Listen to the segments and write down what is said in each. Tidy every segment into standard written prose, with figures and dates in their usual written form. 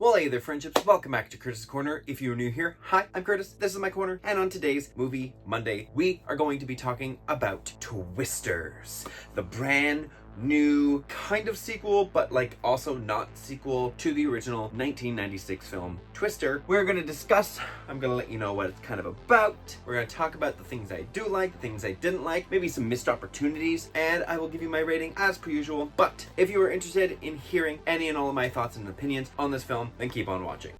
Well, hey there, friendships. Welcome back to Curtis' Corner. If you're new here, hi, I'm Curtis. This is my corner. And on today's Movie Monday, we are going to be talking about Twisters, the brand new kind of sequel, but like also not sequel to the original 1996 film Twister. We're going to discuss, I'm going to let you know what it's kind of about. We're going to talk about the things I do like, the things I didn't like, maybe some missed opportunities, and I will give you my rating as per usual. But if you are interested in hearing any and all of my thoughts and opinions on this film, then keep on watching.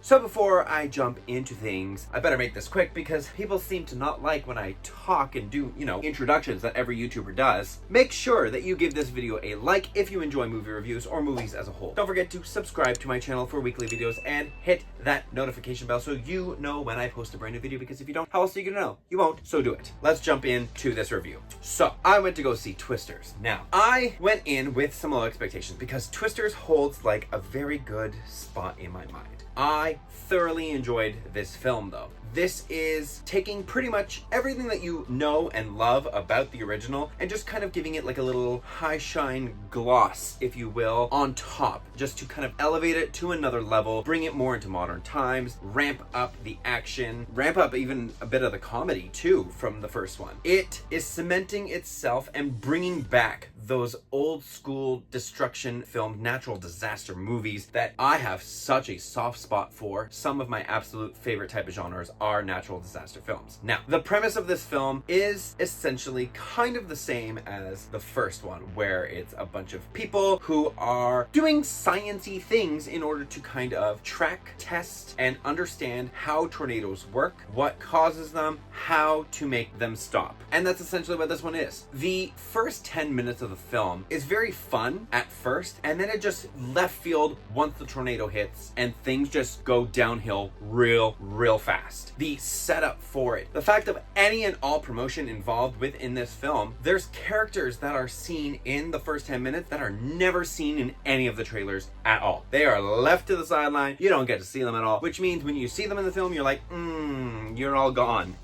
So before I jump into things, I better make this quick because people seem to not like when I talk and do, introductions that every YouTuber does. Make sure that you give this video a like if you enjoy movie reviews or movies as a whole. Don't forget to subscribe to my channel for weekly videos and hit that notification bell so you know when I post a brand new video, because if you don't, how else are you gonna know? You won't, so do it. Let's jump into this review. So, I went to go see Twisters. Now, I went in with some low expectations because Twisters holds like a very good spot in my mind. I thoroughly enjoyed this film though. This is taking pretty much everything that you know and love about the original and just kind of giving it like a little high shine gloss, if you will, on top, just to kind of elevate it to another level, bring it more into modern times, ramp up the action, ramp up even a bit of the comedy too from the first one. It is cementing itself and bringing back those old school destruction film natural disaster movies that I have such a soft spot for. Some of my absolute favorite type of genres are natural disaster films. Now, the premise of this film is essentially kind of the same as the first one, where it's a bunch of people who are doing sciencey things in order to kind of track, test, and understand how tornadoes work, what causes them, how to make them stop. And that's essentially what this one is. The first 10 minutes of the film is very fun at first, and then it just left field once the tornado hits and things just go downhill real fast. The setup for it, the fact of any and all promotion involved within this film, there's characters that are seen in the first 10 minutes that are never seen in any of the trailers at all. They are left to the sideline. You don't get to see them at all, which means when you see them in the film, you're like, you're all gone.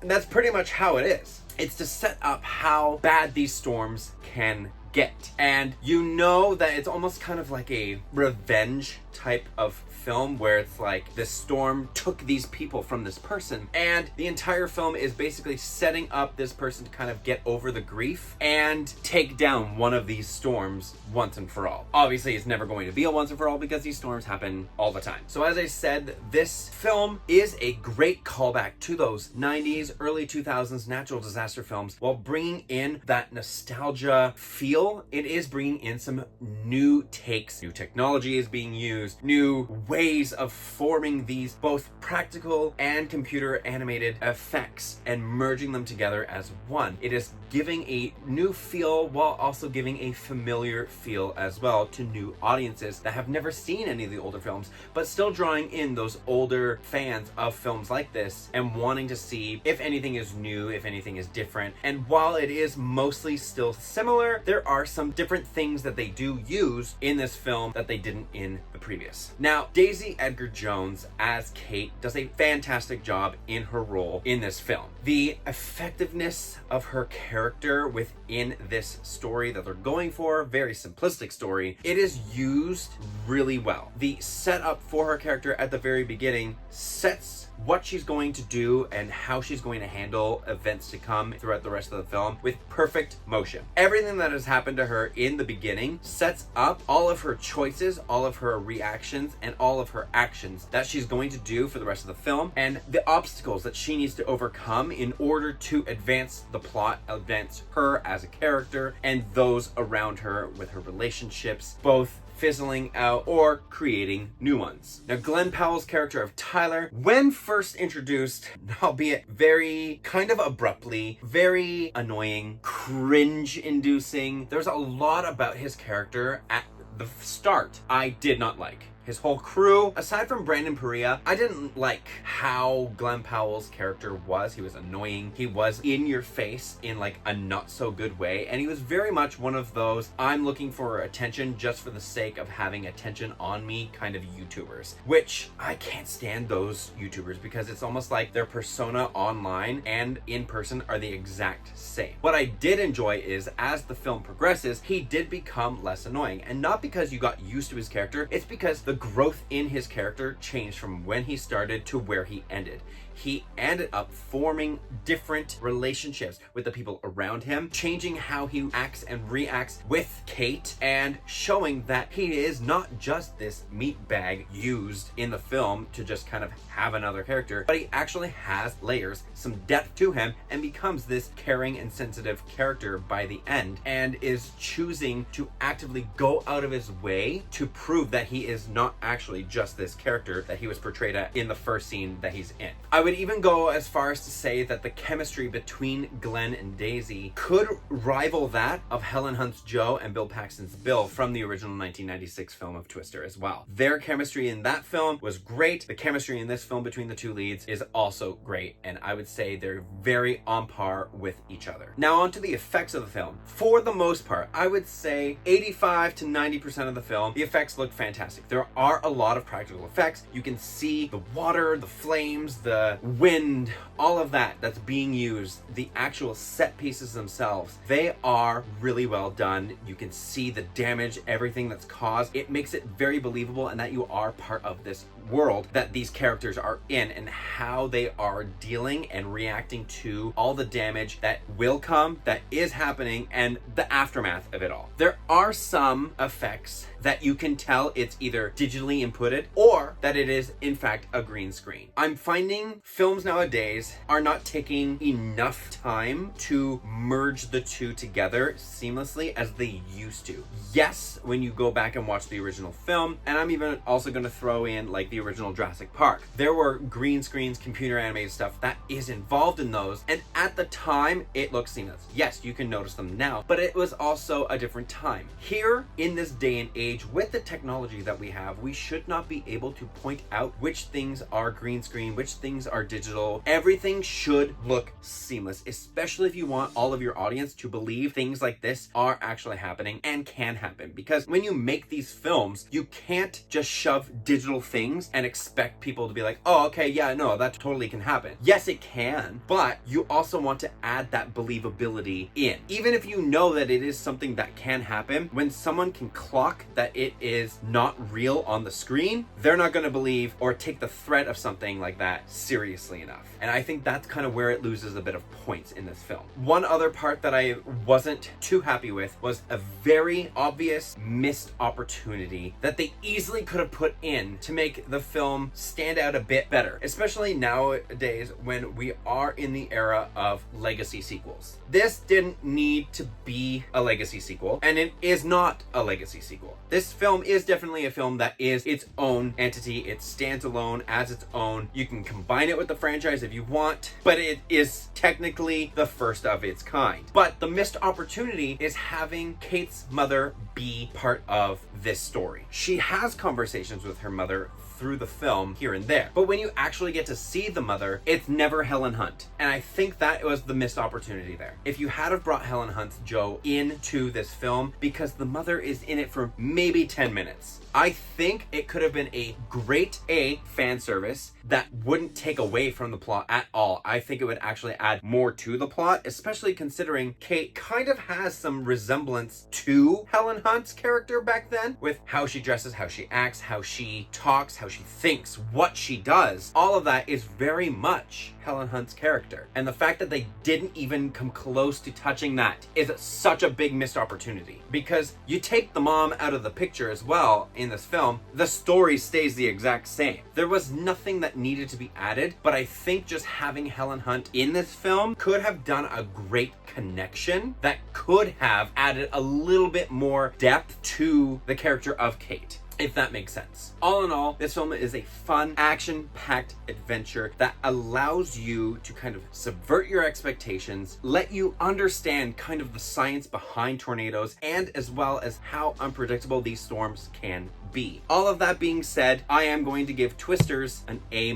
And that's pretty much how it is. It's to set up how bad these storms can get. And you know that it's almost kind of like a revenge type of film where it's like this storm took these people from this person, and the entire film is basically setting up this person to kind of get over the grief and take down one of these storms once and for all. Obviously, it's never going to be a once and for all because these storms happen all the time. So as I said, this film is a great callback to those 90s, early 2000s natural disaster films while bringing in that nostalgia feel. It is bringing in some new takes. New technology is being used, new ways of forming these both practical and computer animated effects and merging them together as one. It is giving a new feel while also giving a familiar feel as well to new audiences that have never seen any of the older films, but still drawing in those older fans of films like this and wanting to see if anything is new, if anything is different. And while it is mostly still similar, there are some different things that they do use in this film that they didn't in the previous. Now, Daisy Edgar-Jones as Kate does a fantastic job in her role in this film. The effectiveness of her character within this story that they're going for, very simplistic story, it is used really well. The setup for her character at the very beginning sets what she's going to do and how she's going to handle events to come throughout the rest of the film with perfect motion. Everything that has happened to her in the beginning sets up all of her choices, all of her reactions, and all of her actions that she's going to do for the rest of the film, and the obstacles that she needs to overcome in order to advance the plot, advance her as a character, and those around her with her relationships, both fizzling out or creating new ones. Now, Glen Powell's character of Tyler, when first introduced, albeit very kind of abruptly, very annoying, cringe-inducing, there's a lot about his character at the start I did not like. his whole crew. Aside from Brandon Perea, I didn't like how Glen Powell's character was. He was annoying. He was in your face in like a not so good way. And he was very much one of those, I'm looking for attention just for the sake of having attention on me kind of YouTubers, which I can't stand those YouTubers because it's almost like their persona online and in person are the exact same. What I did enjoy is as the film progresses, he did become less annoying, and not because you got used to his character, it's because the growth in his character changed from when he started to where he ended. He ended up forming different relationships with the people around him, changing how he acts and reacts with Kate, and showing that he is not just this meat bag used in the film to just kind of have another character, but he actually has layers, some depth to him, and becomes this caring and sensitive character by the end, and is choosing to actively go out of his way to prove that he is not actually just this character that he was portrayed at in the first scene that he's in. I would even go as far as to say that the chemistry between Glen and Daisy could rival that of Helen Hunt's Joe and Bill Paxton's Bill from the original 1996 film of Twister as well. Their chemistry in that film was great. The chemistry in this film between the two leads is also great, and I would say they're very on par with each other. Now on to the effects of the film. For the most part, I would say 85 to 90% of the film, the effects look fantastic. There are a lot of practical effects. You can see the water, the flames, the wind, all of that that's being used, the actual set pieces themselves, they are really well done. You can see the damage, everything that's caused. It makes it very believable and that you are part of this world that these characters are in and how they are dealing and reacting to all the damage that will come, that is happening, and the aftermath of it all. There are some effects that you can tell it's either digitally inputted or that it is in fact a green screen. I'm finding films nowadays are not taking enough time to merge the two together seamlessly as they used to. Yes, when you go back and watch the original film, and I'm even also going to throw in like the original Jurassic Park, there were green screens, computer animated stuff that is involved in those, and at the time it looked seamless. Yes, you can notice them now, but it was also a different time. Here in this day and age, with the technology that we have, we should not be able to point out which things are green screen, which things are digital. Everything should look seamless, especially if you want all of your audience to believe things like this are actually happening and can happen. Because when you make these films, you can't just shove digital things and expect people to be like, oh, okay, yeah, no, that totally can happen. Yes, it can, but you also want to add that believability in. Even if you know that it is something that can happen, when someone can clock that it is not real on the screen, they're not going to believe or take the threat of something like that seriously enough. And I think that's kind of where it loses a bit of points in this film. One other part that I wasn't too happy with was a very obvious missed opportunity that they easily could have put in to make the film stand out a bit better, especially nowadays when we are in the era of legacy sequels. This didn't need to be a legacy sequel, and it is not a legacy sequel. This film is definitely a film that is its own entity. It stands alone as its own. You can combine it with the franchise if you want, but it is technically the first of its kind. But the missed opportunity is having Kate's mother be part of this story. She has conversations with her mother through the film here and there, but when you actually get to see the mother, it's never Helen Hunt, and I think that was the missed opportunity there. If you had have brought Helen Hunt's Joe into this film, because the mother is in it for maybe 10 minutes, I think it could have been a great fan service that wouldn't take away from the plot at all. I think it would actually add more to the plot, especially considering Kate kind of has some resemblance to Helen Hunt's character back then, with how she dresses, how she acts, how she talks, how she thinks, what she does. All of that is very much Helen Hunt's character. And the fact that they didn't even come close to touching that is such a big missed opportunity. Because you take the mom out of the picture as well in this film, the story stays the exact same. There was nothing that needed to be added, but I think just having Helen Hunt in this film could have done a great connection that could have added a little bit more depth to the character of Kate, if that makes sense. All in all, this film is a fun, action-packed adventure that allows you to kind of subvert your expectations, let you understand kind of the science behind tornadoes, and as well as how unpredictable these storms can B. All of that being said, I am going to give Twisters an A-.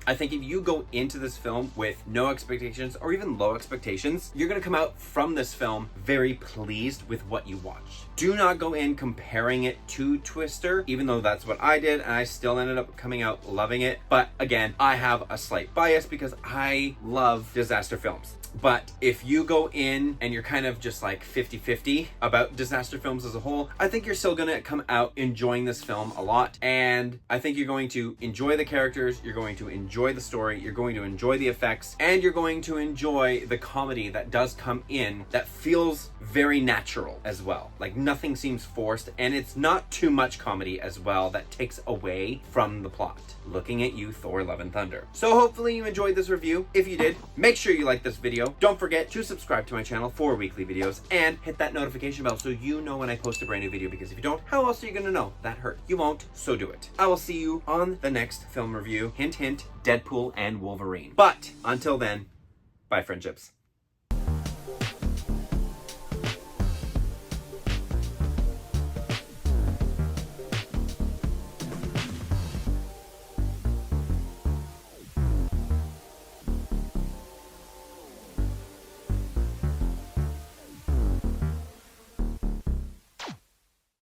I think if you go into this film with no expectations or even low expectations, you're gonna come out from this film very pleased with what you watched. Do not go in comparing it to Twister, even though that's what I did and I still ended up coming out loving it. But again, I have a slight bias because I love disaster films. But if you go in and you're kind of just like 50-50 about disaster films as a whole, I think you're still gonna come out enjoying this film a lot. And I think you're going to enjoy the characters, you're going to enjoy the story, you're going to enjoy the effects, and you're going to enjoy the comedy that does come in that feels very natural as well. Like nothing seems forced, and it's not too much comedy as well that takes away from the plot. Looking at you, Thor: Love and Thunder. So hopefully you enjoyed this review. If you did, make sure you like this video. Don't forget to subscribe to my channel for weekly videos and hit that notification bell so you know when I post a brand new video, because if you don't, how else are you gonna know? That hurt. You won't, so do it. I will see you on the next film review. Hint, hint, Deadpool and Wolverine. But until then, bye friendships.